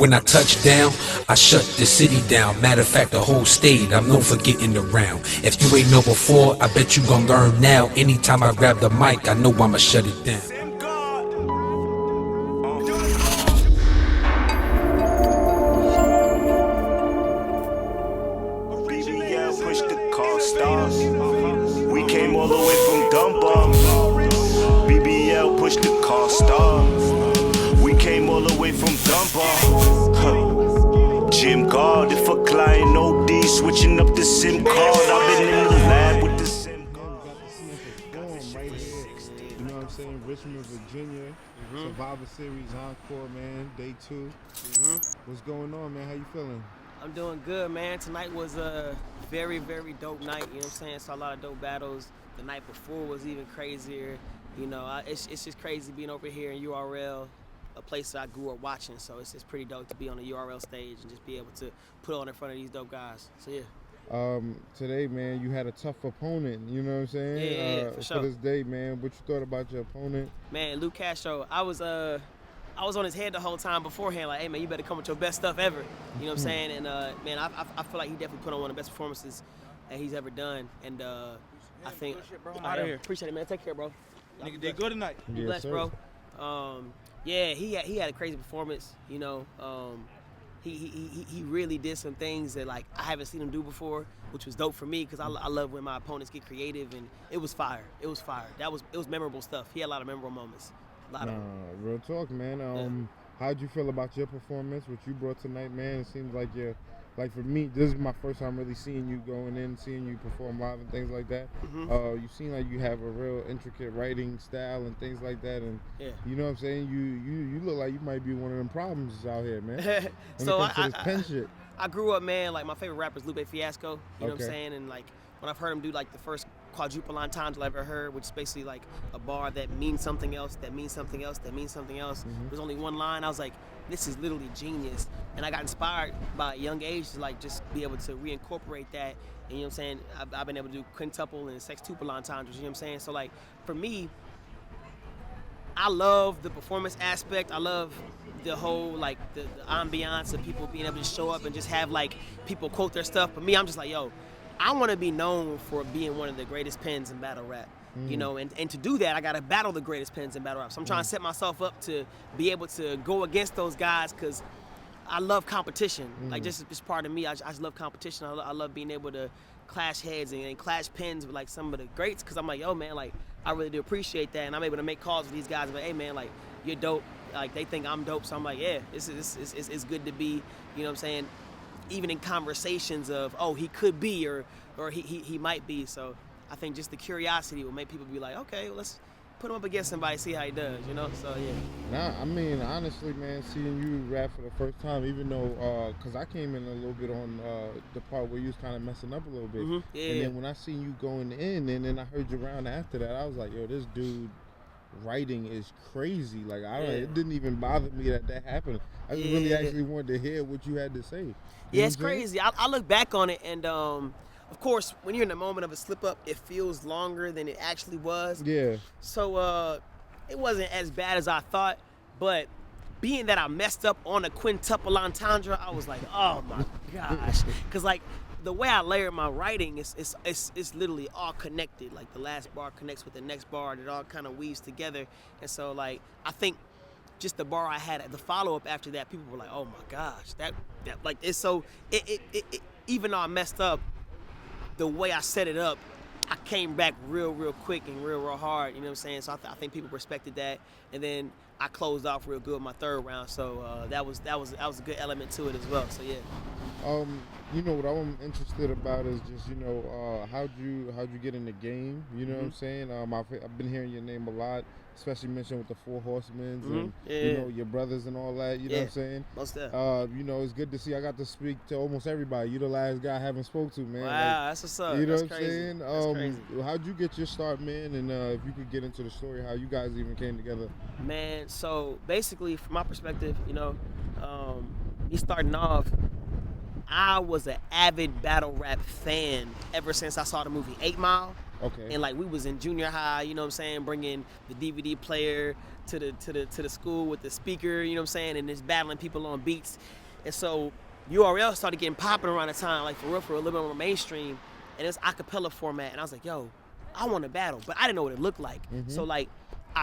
When I touch down, I shut the city down. Matter of fact, the whole state, I'm known for getting around. If you ain't know before, I bet you gon' learn now. Anytime I grab the mic, I know I'ma shut it down. Push the car stars. We came all the way from Dunbar. BBL push the car stars. We came all the way from Dunbar. Jim Guard, if a client OD, switching up the SIM card. I've been in the lab with the SIM card. Right here, you know what I'm saying? Richmond, Virginia, Survivor Series Encore, man, day 2. What's going on, man? How you feeling? I'm doing good, man. Tonight was a very, very dope night, you know what I'm saying? Saw a lot of dope battles. The night before was even crazier. You know, it's just crazy being over here in URL, a place that I grew up watching. So it's pretty dope to be on the URL stage and just be able to put on in front of these dope guys. So yeah. Today, man, you had a tough opponent, you know what I'm saying? Yeah, for sure. For this day, man, what you thought about your opponent? Man, Lou Castro, I was on his head the whole time beforehand, like, hey, man, you better come with your best stuff ever. You know what I'm saying? And, man, I feel like he definitely put on one of the best performances that he's ever done. And I think... I'm out of here. Appreciate it, man. Take care, bro. Nigga did good tonight. Be Yes, blessed, sir. bro. Yeah, he had a crazy performance, you know. He really did some things that, like, I haven't seen him do before, which was dope for me because I love when my opponents get creative, and it was fire. It was fire. It was memorable stuff. He had a lot of memorable moments. Real talk, man. How'd you feel about your performance, what you brought tonight, man? It seems like like for me, this is my first time really seeing you going in, seeing you perform live and things like that. You seem like you have a real intricate writing style and things like that, and you know what I'm saying? You look like you might be one of them problems out here, man. So I grew up, man, like my favorite rapper is Lupe Fiasco, you know what I'm saying? And like when I've heard him do like the first quadruple entendre I've ever heard, which is basically like a bar that means something else, that means something else, that means something else. There's only one line. I was like, this is literally genius. And I got inspired by a young age to like just be able to reincorporate that. And you know what I'm saying? I've been able to do quintuple and sextuple entendres, you know what I'm saying? So like for me, I love the performance aspect. I love the whole like the ambiance of people being able to show up and just have like people quote their stuff. But me, I'm just like, yo, I want to be known for being one of the greatest pens in battle rap, you know, and to do that, I got to battle the greatest pens in battle rap. So I'm trying to set myself up to be able to go against those guys because I love competition. Like, just part of me, I just love competition. I love being able to clash heads and clash pens with, like, some of the greats because I'm like, yo, man, like, I really do appreciate that. And I'm able to make calls with these guys, but, hey, man, like, you're dope. Like, they think I'm dope. So I'm like, yeah, it's good to be, you know what I'm saying, even in conversations of, oh, he could be or he might be. So I think just the curiosity will make people be like, okay, well, let's put him up against somebody, see how he does, you know? So, yeah. Nah, I mean, honestly, man, seeing you rap for the first time, even though, because I came in a little bit on the part where you was kind of messing up a little bit. Yeah. And then when I seen you going in, and then I heard you around after that, I was like, yo, this dude writing is crazy. Like, it didn't even bother me that happened. I just really actually wanted to hear what you had to say. You know it's crazy. I look back on it, and of course, when you're in the moment of a slip up, it feels longer than it actually was. Yeah. So it wasn't as bad as I thought, but being that I messed up on a quintuple entendre, I was like, oh my gosh, because like the way I layered my writing is literally all connected. Like the last bar connects with the next bar, and it all kind of weaves together. And so like I think just the bar I had at the follow up after that, people were like, oh my gosh, that like it's so it even though I messed up, the way I set it up, I came back real quick and real hard, you know what I'm saying? So I think people respected that, and then I closed off real good my third round, so that was a good element to it as well. So yeah. You know what I'm interested about is just, you know, how'd you get in the game? You know what I'm saying? I've been hearing your name a lot, especially mentioned with the Four Horsemen and you know your brothers and all that. You know what I'm saying? Most definitely. You know, it's good to see. I got to speak to almost everybody. You're the last guy I haven't spoke to, man. Wow, like, that's what's up. You know that's what I'm crazy. saying? That's crazy. How'd you get your start, man? And if you could get into the story, how you guys even came together? Man, so basically, from my perspective, you know, me starting off, I was an avid battle rap fan ever since I saw the movie 8 Mile. Okay. And like we was in junior high, you know what I'm saying, bringing the DVD player to the school with the speaker, you know what I'm saying, and just battling people on beats. And so URL started getting popular around the time, like for real, a little bit more mainstream, and it was acapella format. And I was like, yo, I want to battle, but I didn't know what it looked like. So like,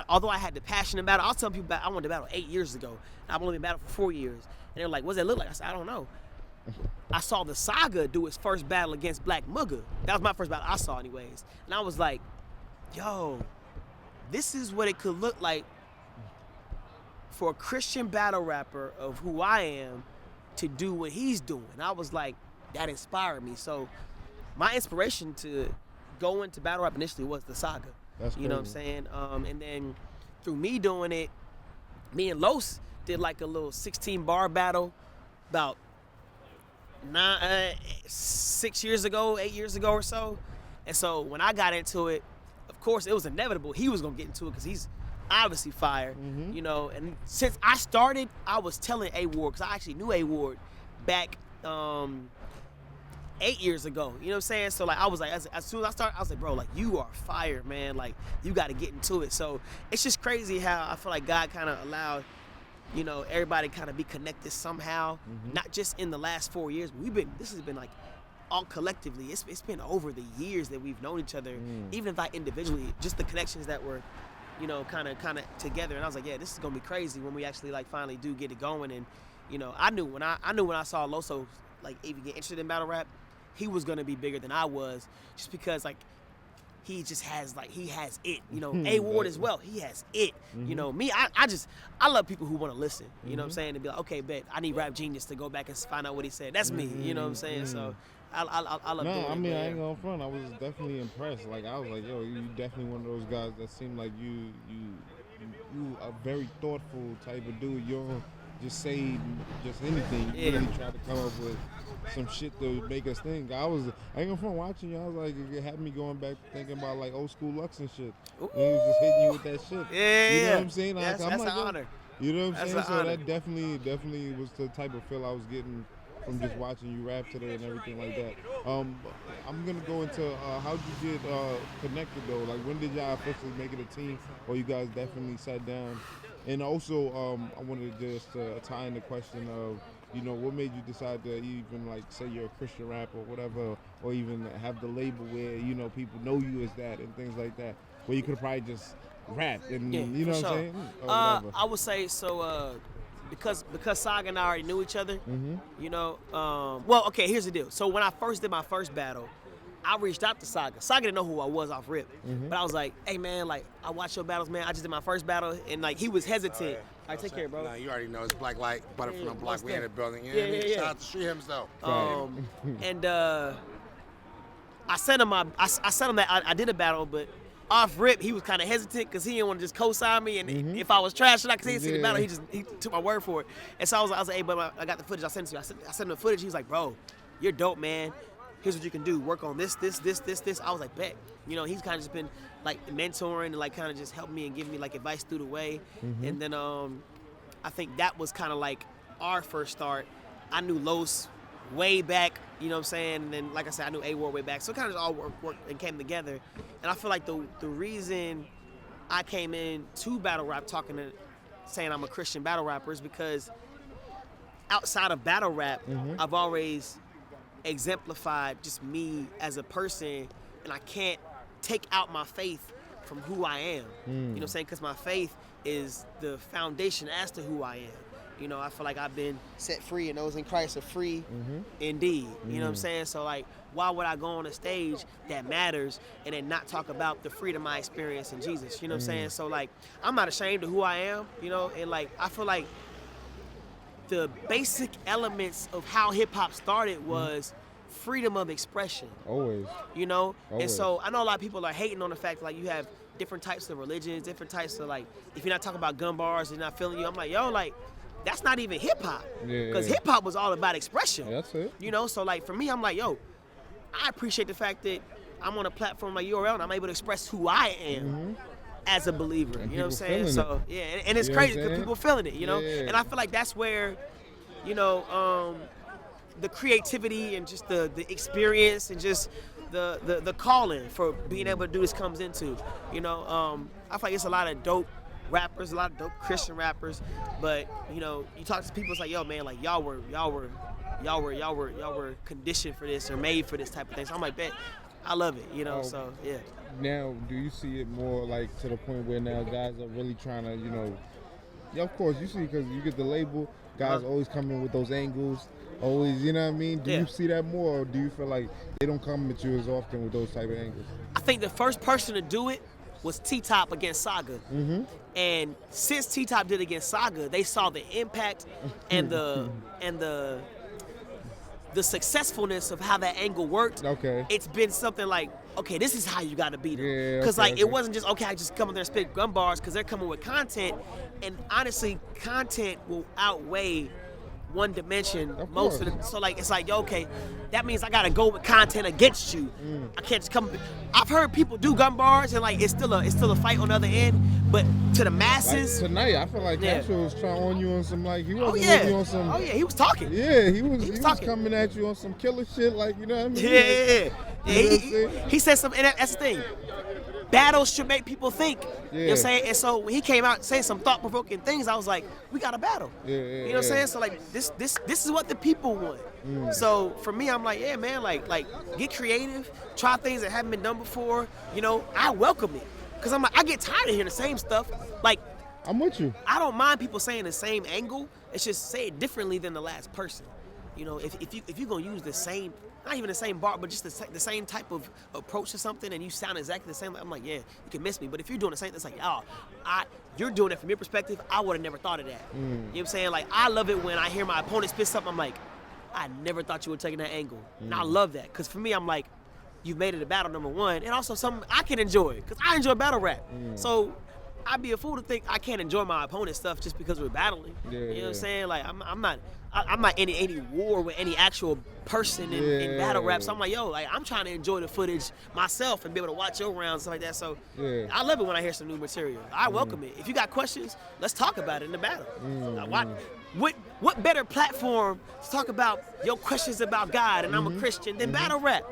although I had the passion about it, I was telling people I wanted to battle 8 years ago. And I've only been battling for 4 years. And they were like, what does that look like? I said, I don't know. I saw the Saga do his first battle against Black Mugga. That was my first battle I saw anyways. And I was like, yo, this is what it could look like for a Christian battle rapper of who I am to do what he's doing. And I was like, that inspired me. So my inspiration to go into battle rap initially was the Saga. That's you know what I'm saying? And then through me doing it, me and Los did like a little 16 bar battle about 6 years ago, 8 years ago or so. And so when I got into it, of course it was inevitable he was gonna get into it because he's obviously fire, you know. And since I started, I was telling A Ward, because I actually knew A Ward back 8 years ago, you know what I'm saying? So like I was like, as soon as I started, I was like, bro, like you are fire, man. Like you got to get into it. So it's just crazy how I feel like God kind of allowed, you know, everybody kind of be connected somehow, not just in the last 4 years, but this has been like all collectively. It's been over the years that we've known each other, even if not individually, just the connections that were, you know, kind of together. And I was like, yeah, this is gonna be crazy when we actually like finally do get it going. And you know, I knew when I saw Loso like even get interested in battle rap, he was gonna be bigger than I was, just because like he just has he has it, you know. A Ward as well, he has it, you know. Me, I love people who want to listen, you know what I'm saying, and be like, okay, bet I need Rap Genius to go back and find out what he said. That's me, you know what I'm saying. So I love doing it. I mean, I ain't gonna front. I was definitely impressed. Like I was like, yo, you definitely one of those guys that seem like you a very thoughtful type of dude. You don't just say just anything. You really try to come up with some shit to make us think. I ain't gonna front watching you. I was like, it had me going back thinking about like old school Lux and shit. And he was just hitting you with that shit. Yeah, you know what I'm saying? That's I'm an like, honor. You know what I'm saying? So honor. that definitely was the type of feel I was getting from just watching you rap today and everything like that. I'm gonna go into how'd you get connected though? Like when did y'all officially make it a team, or you guys definitely sat down? And also, I wanted to just tie in the question of, you know, what made you decide to even like say you're a Christian rapper or whatever, or even have the label where, you know, people know you as that and things like that, where you could probably just rap and you know what I'm saying? I would say so. Because Saga and I already knew each other, you know. Well, okay, here's the deal. So when I first did my first battle, I reached out to Saga. Saga didn't know who I was off rip, but I was like, hey man, like I watch your battles, man. I just did my first battle, and like he was hesitant. All right, take care, bro. Nah, you already know it's Black Light, butter from the block. We in the building. You know Yeah, what I mean? yeah. Shout out to Street Hymns though. And I sent him that I did a battle, but off rip he was kind of hesitant because he didn't want to just co-sign me, and if I was trash, because he didn't see the battle, he took my word for it. And so I was like, hey, but I got the footage. I sent it to you. I sent him the footage. He was like, bro, you're dope, man. Here's what you can do. Work on this. I was like, bet. You know, he's kind of just been like mentoring and like kind of just helping me and giving me like advice through the way. And then I think that was kind of like our first start. I knew Los way back, you know what I'm saying? And then, like I said, I knew A Ward way back. So it kind of just all worked and came together. And I feel like the reason I came in to battle rap saying I'm a Christian battle rapper is because outside of battle rap, I've always exemplified just me as a person, and I can't take out my faith from who I am. You know what I'm saying? Because my faith is the foundation as to who I am. You know, I feel like I've been set free, and those in Christ are free indeed. You know what I'm saying? So like, why would I go on a stage that matters and then not talk about the freedom I experience in Jesus? You know what I'm saying? So like, I'm not ashamed of who I am, you know, and like, I feel like the basic elements of how hip hop started was freedom of expression. Always. You know? Always. And so I know a lot of people are hating on the fact like you have different types of religions, different types of like, if you're not talking about gun bars, you're not feeling you. I'm like, yo, like, that's not even hip hop. Because hip hop was all about expression. That's it. You know, so like for me, I'm like, yo, I appreciate the fact that I'm on a platform like URL and I'm able to express who I am as a believer. And you know what I'm saying? feeling So yeah, and it's crazy because people feeling it, you know? Yeah. And I feel like that's where, you know, the creativity and just the experience and just the calling for being able to do this comes into. You know, I feel like it's a lot of dope rappers, a lot of dope Christian rappers, but you know, you talk to people, it's like, yo, man, like y'all were conditioned for this or made for this type of thing. So I'm like, bet, I love it, you know. So yeah. Now, do you see it more like to the point where now guys are really trying to, you know, yeah, of course you see, because you get the label, guys always come in with those angles, always, you know what I mean? Do you see that more, or do you feel like they don't come at you as often with those type of angles? I think the first person to do it was T-Top against Saga. And since T-Top did against Saga, they saw the impact and the successfulness of how that angle worked. Okay. It's been something like, okay, this is how you got to beat them. Yeah, Because okay, it wasn't just, okay, I just come in there and spit gun bars, because they're coming with content. And honestly, content will outweigh one dimension most of the, so like it's like, yo, okay, that means I gotta go with content against you. I can't just come. I've heard people do gun bars and like it's still a fight on the other end, but to the masses. Like tonight, I feel like Castro was trying on you on some like he wasn't with you on some. Oh yeah, he was talking. Yeah, he was coming at you on some killer shit, like, you know what I mean? Yeah. He said something, and that's the thing. Battles should make people think. You know what I'm saying? And so when he came out saying some thought-provoking things, I was like, we got to battle. You know what I'm saying? So like this is what the people want. So for me, I'm like, yeah, man, like get creative, try things that haven't been done before. You know, I welcome it. Cause I'm like, I get tired of hearing the same stuff. Like, I'm with you. I don't mind people saying the same angle. It's just say it differently than the last person. You know, if you're gonna use the same, not even the same bar, but just the same type of approach to something, and you sound exactly the same, I'm like, yeah, you can miss me. But if you're doing the same, it's like, oh, you're doing it from your perspective. I would have never thought of that. You know what I'm saying? Like, I love it when I hear my opponent spit something. I'm like, I never thought you were taking that angle. And I love that, because for me, I'm like, you've made it a battle, number one, and also something I can enjoy, because I enjoy battle rap. So I'd be a fool to think I can't enjoy my opponent's stuff just because we're battling. You know what I'm saying? Like, I'm not in any war with any actual person in battle rap. So I'm like, yo, like, I'm trying to enjoy the footage myself and be able to watch your rounds and stuff like that. So I love it when I hear some new material. I welcome it. If you got questions, let's talk about it in the battle. What better platform to talk about your questions about God and I'm a Christian than battle rap?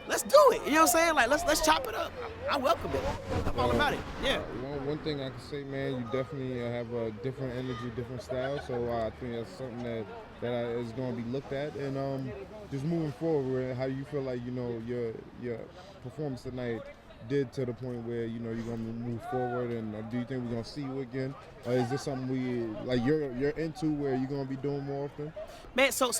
Let's do it. You know what I'm saying? Like, let's chop it up. I welcome it. I'm all about it. Yeah. One thing I can say, man, you definitely have a different energy, different style. So I think that's something that is going to be looked at. And just moving forward, how you feel like, you know, your performance tonight did to the point where, you know, you're going to move forward, and do you think we're going to see you again? Or is this something you're into where you're going to be doing more often? Man, so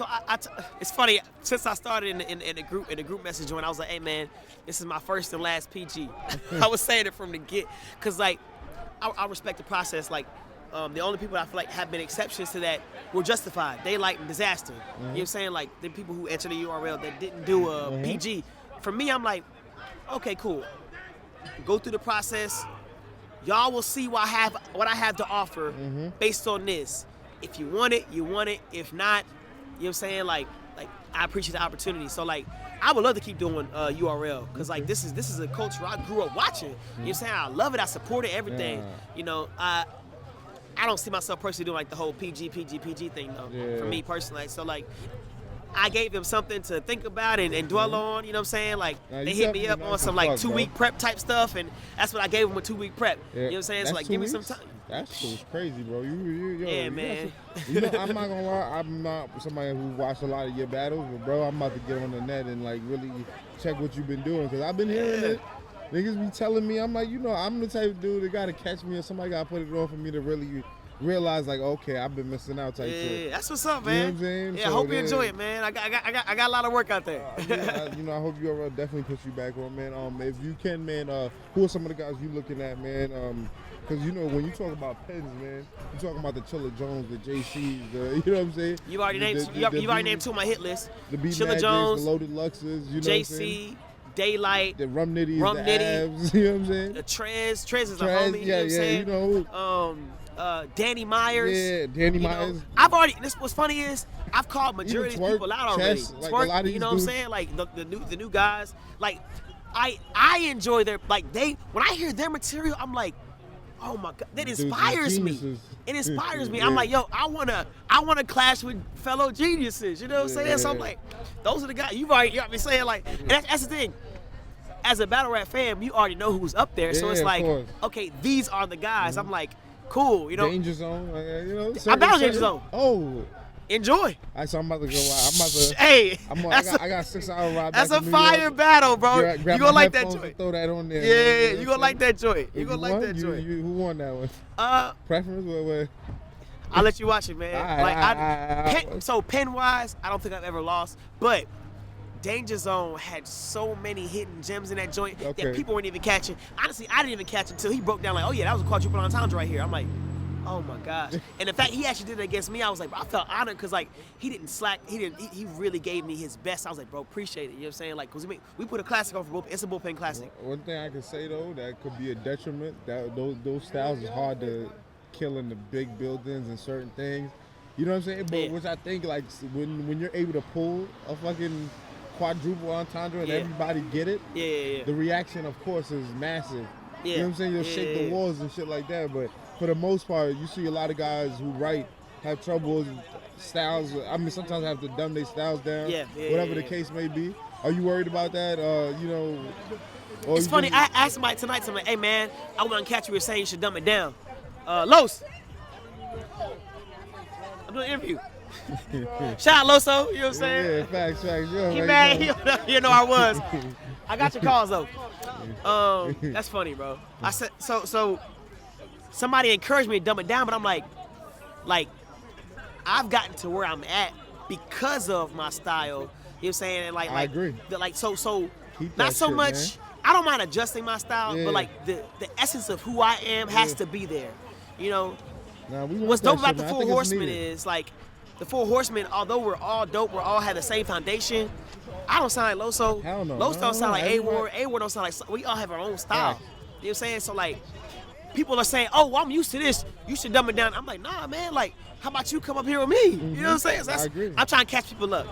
it's funny, since I started in the group message when I was like, hey man, this is my first and last PG. I was saying it from the get, because like I respect the process. Like the only people I feel like have been exceptions to that were Justified, Daylight, and Disaster. You know what I'm saying? Like the people who entered the URL that didn't do a PG. For me, I'm like, okay, cool. Go through the process. Y'all will see what I have to offer based on this. If you want it, you want it. If not, you know what I'm saying? Like I appreciate the opportunity. So like, I would love to keep doing URL, because like this is a culture I grew up watching. You know what I'm saying? I love it. I support it, everything. You know, I don't see myself personally doing like the whole PG thing though. For me personally. So like, I gave them something to think about and dwell on, you know what I'm saying? Like, they hit me up on some like 2-week prep type stuff, and that's what I gave them, a 2-week prep. You know what I'm saying? So like, give me some time. That's crazy, bro. Yeah, man. You know, I'm not gonna lie, I'm not somebody who watched a lot of your battles, but bro, I'm about to get on the net and like really check what you've been doing, because I've been hearing it. Niggas be telling me, I'm like, you know, I'm the type of dude that gotta catch me, or somebody gotta put it on for me to really realize, like, okay, I've been missing out type shit. Yeah, that's what's up, man. You know what I'm saying? Yeah, I hope you enjoy it, man. I got a lot of work out there. You know, I hope URL definitely puts you back on, man. If you can, man, who are some of the guys you looking at, man? Because, you know, when you talk about pens, man, you're talking about the Chilla Jones, the JCs, you know what I'm saying? You've already named two on my hit list. The B Chilla Magics, Jones, the Loaded Luxes, you know JC, Daylight, the Rum Nitties, the Abs, you know what I'm saying? The Trez is a homie, you know what I'm saying? You know. Danny Myers. Yeah, Danny Myers. I've already, what's funny is, I've called majority of people out already. Like Twerk, a lot of you know what I'm saying? Like the new guys. Like I enjoy their, like when I hear their material, I'm like, oh my God, that inspires me. It inspires me. I'm like, yo, I wanna clash with fellow geniuses. You know what I'm saying? So I'm like, those are the guys. You already been saying, like, and that's the thing. as a battle rap fan, you already know who's up there. So it's like, okay, these are the guys. I'm like, cool, you know. Danger Zone, you know. I battle Danger Zone. Oh. Enjoy. So I'm about to go out. I'm about to. Hey, I got 6 hour ride. That's back a to New fire York. battle, bro. Grab you gonna like that headphones joint? and throw that on there. Yeah, man. you gonna like that joint. You gonna like won? that joint. Who won that one? Preference? Where? I'll let you watch it, man. So pen wise, I don't think I've ever lost, but Danger Zone had so many hidden gems in that joint that people weren't even catching. Honestly, I didn't even catch it until he broke down like, oh yeah, that was a quadruple entendre right here. I'm like, oh my gosh. And the fact he actually did it against me, I was like, bro, I felt honored because like he didn't slack. He really gave me his best. I was like, bro, appreciate it. You know what I'm saying? Like, cause we put a classic on for both. It's a bullpen classic. One thing I can say though, that could be a detriment. That those styles is hard to kill in the big buildings and certain things. You know what I'm saying? But which I think like when you're able to pull a fucking quadruple entendre and everybody get it, the reaction of course is massive. You know what I'm saying? You'll shake the walls and shit like that. But for the most part, you see a lot of guys who have trouble with styles. I mean, sometimes have to dumb their styles down. Whatever the case may be. Are you worried about that? You know. It's funny. I asked somebody tonight. I'm like, hey man, I want to catch you saying you should dumb it down. Los. I'm doing an interview. Shout out Loso, you know what I'm saying? Yeah, facts. He mad, you know I was. I got your calls though. That's funny, bro. I said so somebody encouraged me to dumb it down, but I'm like I've gotten to where I'm at because of my style. You know what I'm saying? And I agree. So not so much. Man. I don't mind adjusting my style, but like the essence of who I am has to be there. You know. What's dope about the Four Horsemen is like the Four Horsemen, although we're all dope, we all have the same foundation. I don't sound like Loso. Hell no. Loso don't sound like A-Ward. A-Ward don't sound like, we all have our own style. You know what I'm saying? So like, people are saying, oh, well, I'm used to this. You should dumb it down. I'm like, nah, man. Like, how about you come up here with me? You know what I'm saying? So I agree. I'm trying to catch people up.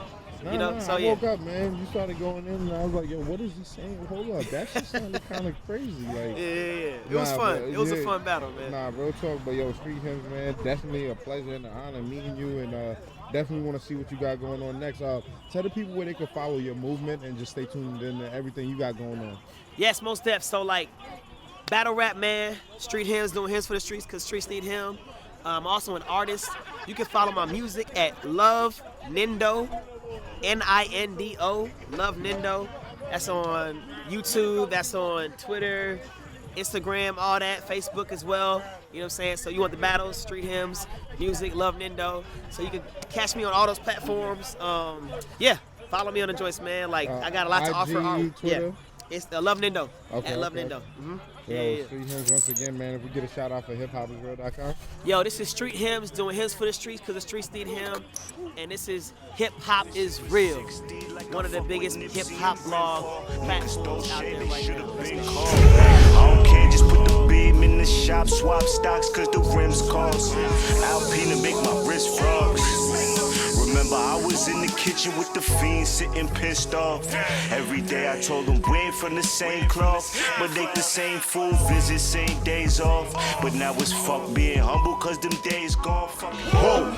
You know, so I woke up, man. You started going in, and I was like, "Yo, what is he saying? Hold up, that shit sounded kind of crazy." Like, It was fun. It was a fun battle, man. Nah, real talk. But yo, Street Hymns, man, definitely a pleasure and an honor meeting you, and definitely want to see what you got going on next. Tell the people where they can follow your movement and just stay tuned in to everything you got going on. Yes, most steps. So like, battle rap, man. Street Hymns, doing hymns for the streets because streets need him. I'm also an artist. You can follow my music at Love Nindo. Nindo, Love Nindo. That's on YouTube, that's on Twitter, Instagram, all that, Facebook as well. You know what I'm saying? So you want the battles, Street Hymns, music, Love Nindo. So you can catch me on all those platforms. Follow me on the joints, man. Like I got a lot to offer. Twitter? It's the Love Nindo. At Love Nindo. Street Hymns once again, man. If we get a shout out for hiphopisreal.com. Yo, this is Street Hymns doing hymns for the streets because the streets need him. And this is Hip Hop is Real, one of the biggest hip hop blog platforms out there right now. I don't care, just put the beam in the shop, swap stocks cause the rims cost. Alpine to make my wrist frogs. Remember, I was in the kitchen with the fiends sitting pissed off. Every day I told them we ain't from the same cloth, but they the same food, visit, same days off. But now it's fuck being humble cause them days gone. Whoa.